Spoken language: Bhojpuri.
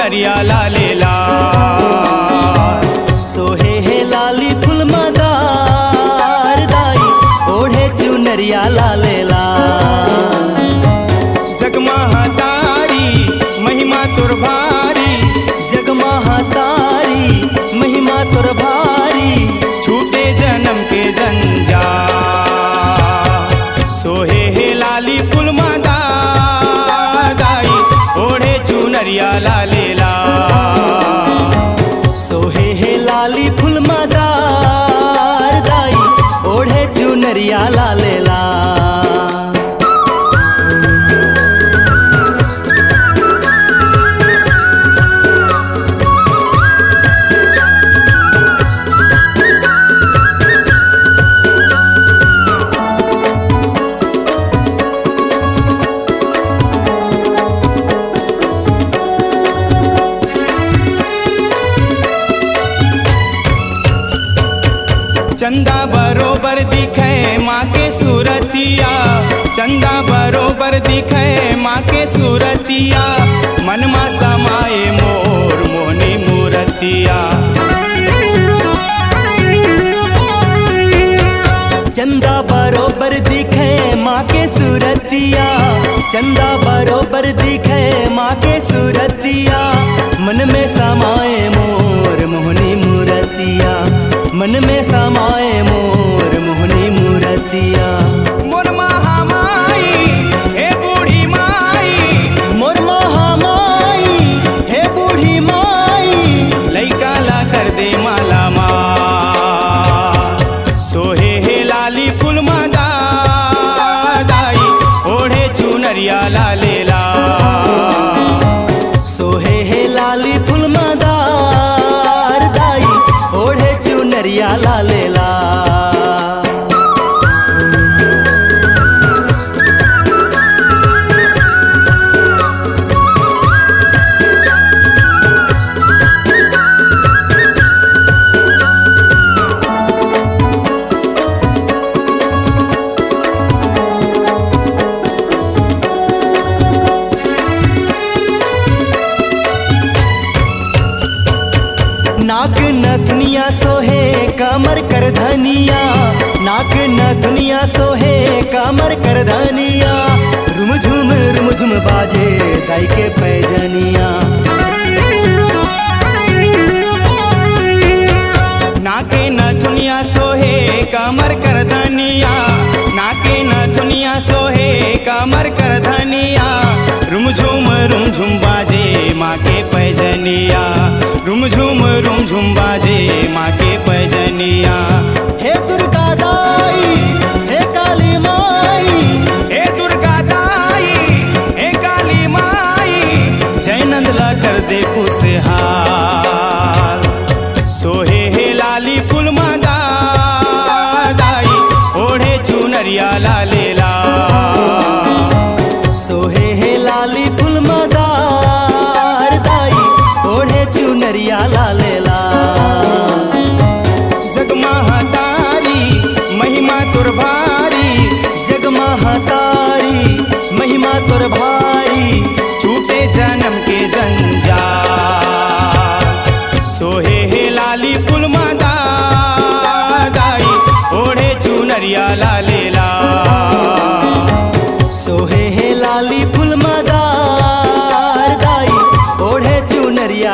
चुनरिया लाले लाल। सोहे है लाली फुल मदार दाई ओढ़े चुनरिया लाले लाल। जगमहा तारी महिमा तुर भारी, जगमहा तारी महिमा तुर भारी, छूटे जन्म के जंजाल। सोहे है लाली फुल मदार दाई ओढ़े चुनरिया लाले लाल। सोहे है लाली फुल मदार दाई ओढ़े चुनरिया लाले लाल। चंदा बरोबर दिखे माँ के सूरतिया, चंदा बरोबर दिखे माँ के सूरतिया, मन मा समाए मोर मोहनी मूरतिया। चंदा बरोबर दिखे माँ के सूरतिया, चंदा बरोबर दिखे माँ के सूरतिया, मन में समाए मोर मोहनी मूरतिया, मन में समाए मोर मोहनी मूरतिया। मोर महामाई हे बूढ़ी माई, मोर महामाई हे बूढ़ी माई, लइका ला कर दे माला माल। सोहे हे लाली फुल मदार दाई ओढ़े चुनरिया लाले लाल। सोहे है लाली फुल मदार दाई ओढ़े चुनरिया लाले लाल। नाक न दुनिया सोहे कमर कर धनिया, नाक न दुनिया सोहे कमर कर धनिया, रुम झुम बाजे दाई के पैजनिया। नाके न दुनिया सोहे कमर कर धनिया, नाके न दुनिया सोहे कमर कर धनिया, रुम झुम बाजे माँ के पैजनिया, रुम झुम बाजे माँ के पैजनिया। हे दुर्गा दाई हे काली माई, हे दुर्गा दाई हे काली माई, जय नंदला कर दे खुशहाल। सोहे हे लाली फुल मदार दाई ओढ़े चुनरिया लाले लाल। सोहे है लाली फुल मदार दाई ओढ़े चुनरिया लाले लाल। जगमहा तारी महिमा तुर भारी, जगमहा तारी महिमा तुर भारी, छूटे जन्म के जंजाल। सोहे हे लाली फुल मदार दाई ओढ़े चुनरिया लाले लाल। सोहे है लाली फुल मदार दाई ओढ़े चुनरिया